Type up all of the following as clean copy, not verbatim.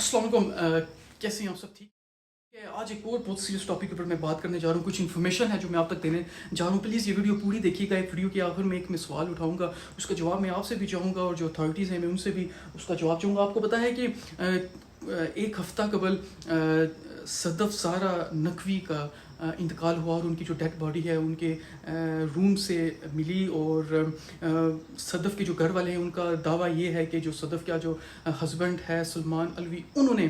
السلام علیکم، کیسے ہیں آپ سب؟ ٹھیک ہے؟ آج ایک اور بہت سیریس ٹاپک کے اوپر میں بات کرنے جا رہا ہوں. کچھ انفارمیشن ہے جو میں آپ تک دینے جا رہا ہوں. پلیز یہ ویڈیو پوری دیکھیے گا. ایک ویڈیو کے آخر میں میں سوال اٹھاؤں گا, اس کا جواب میں آپ سے بھی چاہوں گا, اور جو اتھارٹیز ہیں میں ان سے بھی اس کا جواب چاہوں گا. آپ کو پتہ ہے کہ ایک ہفتہ قبل صدف زہرا نقوی کا انتقال ہوا, اور ان کی جو ڈیڈ باڈی ہے ان کے روم سے ملی. اور صدف کے جو گھر والے ہیں ان کا دعویٰ یہ ہے کہ جو صدف کا جو ہسبینڈ ہے سلمان الوی, انہوں نے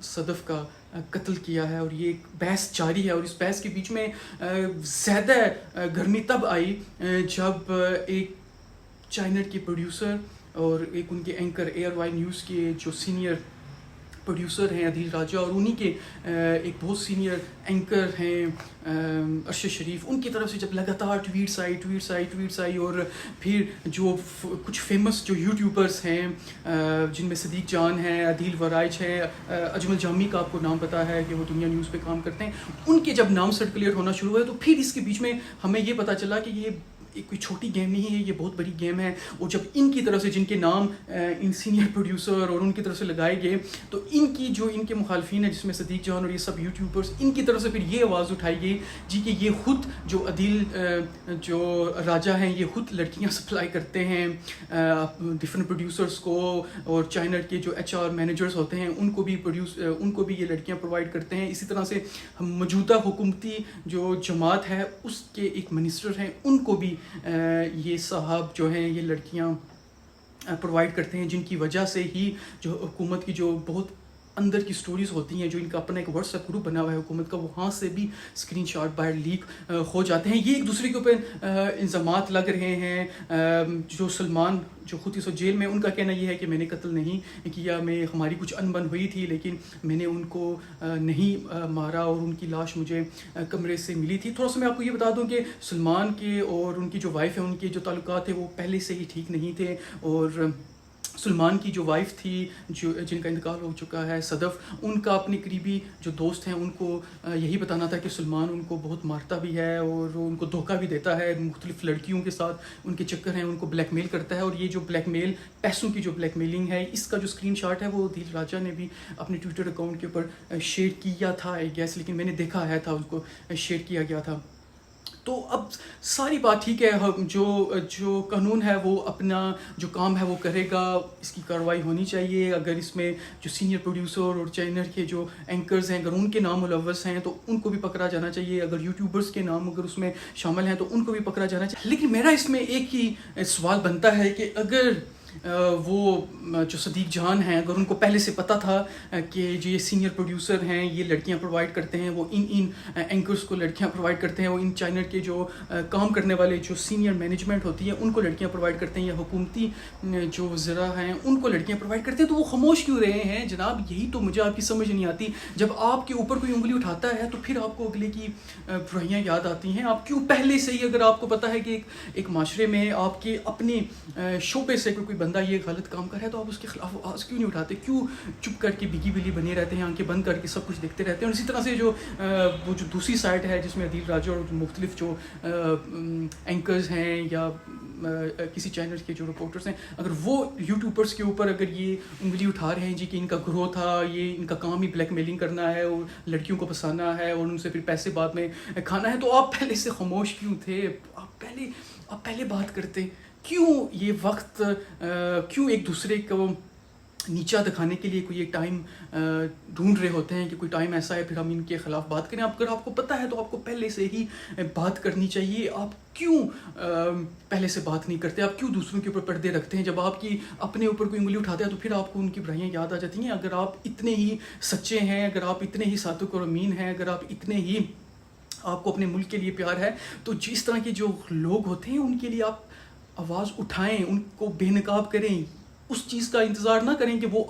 صدف کا قتل کیا ہے. اور یہ ایک بحث جاری ہے, اور اس بحث کے بیچ میں زیادہ گرمی تب آئی جب ایک چینل کے پروڈیوسر اور ایک ان کے اینکر ایئر وائی نیوز کے جو سینئر پروڈیوسر ہیں عدیل راجہ, اور انہی کے ایک بہت سینئر اینکر ہیں ارشد شریف, ان کی طرف سے جب لگاتار ٹویٹس آئی اور پھر جو کچھ فیمس جو یوٹیوبرز ہیں جن میں صدیق جان ہیں, عدیل ورائچ ہیں, اجمل جامی کا آپ کو نام پتہ ہے کہ وہ دنیا نیوز پہ کام کرتے ہیں, ان کے جب نام سرکولیٹ ہونا شروع ہوئے تو پھر اس کے بیچ میں ہمیں یہ پتہ چلا کہ یہ کوئی چھوٹی گیم نہیں ہے, یہ بہت بڑی گیم ہے. اور جب ان کی طرف سے جن کے نام ان سینئر پروڈیوسر اور ان کی طرف سے لگائے گئے تو ان کی جو ان کے مخالفین ہیں جس میں صدیق جان اور یہ سب یوٹیوبرز, ان کی طرف سے پھر یہ آواز اٹھائی گئی جی کہ یہ خود جو عدیل جو راجہ ہیں یہ خود لڑکیاں سپلائی کرتے ہیں ڈفرینٹ پروڈیوسرز کو, اور چینل کے جو ایچ آر مینیجرز ہوتے ہیں ان کو بھی یہ لڑکیاں پرووائڈ کرتے ہیں. اسی طرح سے موجودہ حکومتی جو جماعت ہے اس کے ایک منسٹر ہیں, ان کو بھی یہ صاحب جو ہیں یہ لڑکیاں پرووائڈ کرتے ہیں, جن کی وجہ سے ہی جو حکومت کی جو بہت اندر کی سٹوریز ہوتی ہیں, جو ان کا اپنا ایک واٹس ایپ گروپ بنا ہوا ہے حکومت کا, وہاں سے بھی اسکرین شاٹ باہر لیک ہو جاتے ہیں. یہ ایک دوسرے کے اوپر الزامات لگ رہے ہیں. جو سلمان جو خود اس جیل میں, ان کا کہنا یہ ہے کہ میں نے قتل نہیں کیا, ہماری کچھ انبن ہوئی تھی لیکن میں نے ان کو نہیں مارا, اور ان کی لاش مجھے کمرے سے ملی تھی. تھوڑا سا میں آپ کو یہ بتا دوں کہ سلمان کے اور ان کی جو وائف ہے ان کے جو تعلقات تھے وہ پہلے سے ہی ٹھیک نہیں تھے. اور سلمان کی جو وائف تھی جن کا انتقال ہو چکا ہے صدف, ان کا اپنے قریبی جو دوست ہیں ان کو یہی بتانا تھا کہ سلمان ان کو بہت مارتا بھی ہے اور ان کو دھوکہ بھی دیتا ہے, مختلف لڑکیوں کے ساتھ ان کے چکر ہیں, ان کو بلیک میل کرتا ہے. اور یہ جو بلیک میل, پیسوں کی جو بلیک میلنگ ہے, اس کا جو اسکرین شاٹ ہے وہ عدیل راجہ نے بھی اپنے ٹویٹر اکاؤنٹ کے اوپر شیئر کیا تھا آئی گیس, لیکن میں نے دیکھا ہے تھا اس کو شیئر کیا گیا تھا. تو اب ساری بات ٹھیک ہے, جو قانون ہے وہ اپنا جو کام ہے وہ کرے گا, اس کی کارروائی ہونی چاہیے. اگر اس میں جو سینئر پروڈیوسر اور چینل کے جو اینکرز ہیں اگر ان کے نام ملوث ہیں تو ان کو بھی پکڑا جانا چاہیے. اگر یوٹیوبرز کے نام اگر اس میں شامل ہیں تو ان کو بھی پکڑا جانا چاہیے. لیکن میرا اس میں ایک ہی سوال بنتا ہے کہ اگر وہ جو صدیق جان ہیں اگر ان کو پہلے سے پتہ تھا کہ جو یہ سینئر پروڈیوسر ہیں یہ لڑکیاں پرووائڈ کرتے ہیں, وہ ان اینکرز کو لڑکیاں پرووائڈ کرتے ہیں, وہ ان چینل کے جو کام کرنے والے جو سینئر مینجمنٹ ہوتی ہے ان کو لڑکیاں پرووائڈ کرتے ہیں, یا حکومتی جو وزراء ہیں ان کو لڑکیاں پرووائڈ کرتے ہیں, تو وہ خاموش کیوں رہے ہیں جناب؟ یہی تو مجھے آپ کی سمجھ نہیں آتی. جب آپ کے اوپر کوئی انگلی اٹھاتا ہے تو پھر آپ کو اگلے کی برائیاں یاد آتی ہیں. آپ کیوں پہلے سے ہی, اگر آپ کو پتہ ہے کہ ایک معاشرے میں آپ کے اپنے شعبے سے کوئی بندہ یہ غلط کام کر رہا ہے تو آپ اس کے خلاف آواز کیوں نہیں اٹھاتے؟ کیوں چپ کر کے بگی بلی بنے رہتے ہیں, آنکھیں بند کر کے سب کچھ دیکھتے رہتے ہیں؟ اور اسی طرح سے وہ جو دوسری سائڈ ہے جس میں عدیل راجہ اور مختلف جو اینکرز ہیں یا کسی چینل کے جو رپورٹرز ہیں, اگر وہ یوٹیوبرز کے اوپر اگر یہ انگلی اٹھا رہے ہیں جی کہ ان کا گروہ تھا, یہ ان کا کام ہی بلیک میلنگ کرنا ہے اور لڑکیوں کو پھنسانا ہے اور ان سے پھر پیسے بعد میں کھانا ہے, تو آپ پہلے سے خاموش کیوں تھے؟ آپ پہلے بات کرتے. کیوں یہ وقت, کیوں ایک دوسرے کو نیچا دکھانے کے لیے کوئی ایک ٹائم ڈھونڈ رہے ہوتے ہیں کہ کوئی ٹائم ایسا ہے پھر ہم ان کے خلاف بات کریں؟ اگر آپ کو پتہ ہے تو آپ کو پہلے سے ہی بات کرنی چاہیے. آپ کیوں پہلے سے بات نہیں کرتے؟ آپ کیوں دوسروں کے اوپر پردے رکھتے ہیں؟ جب آپ کی اپنے اوپر کوئی انگلی اٹھاتے ہیں تو پھر آپ کو ان کی برائیاں یاد آ جاتی ہیں. اگر آپ اتنے ہی سچے ہیں, اگر آپ اتنے ہی صادق اور امین ہیں, اگر آپ اتنے ہی آپ کو اپنے ملک کے لیے پیار ہے, تو جس طرح کے جو لوگ ہوتے ہیں ان کے لیے آپ آواز اٹھائیں, ان کو بے نقاب کریں. اس چیز کا انتظار نہ کریں کہ وہ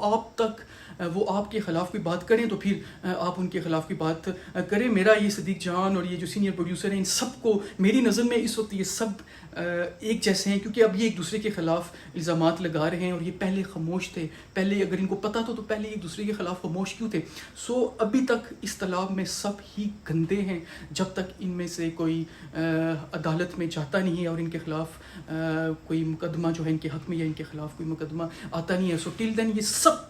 آپ کے خلاف کوئی بات کریں تو پھر آپ ان کے خلاف کوئی بات کریں. میرا یہ صدیق جان اور یہ جو سینئر پروڈیوسر ہیں ان سب کو میری نظر میں اس وقت یہ سب ایک جیسے ہیں, کیونکہ اب یہ ایک دوسرے کے خلاف الزامات لگا رہے ہیں اور یہ پہلے خاموش تھے. پہلے اگر ان کو پتہ تھا تو پہلے ایک دوسرے کے خلاف خاموش کیوں تھے؟ ابھی تک اس طلاق میں سب ہی گندے ہیں جب تک ان میں سے کوئی عدالت میں جاتا نہیں ہے اور ان کے خلاف کوئی مقدمہ جو ہے ان کے حق میں یا ان کے خلاف کوئی مقدمہ آتا نہیں ہے. ٹل دین یہ سب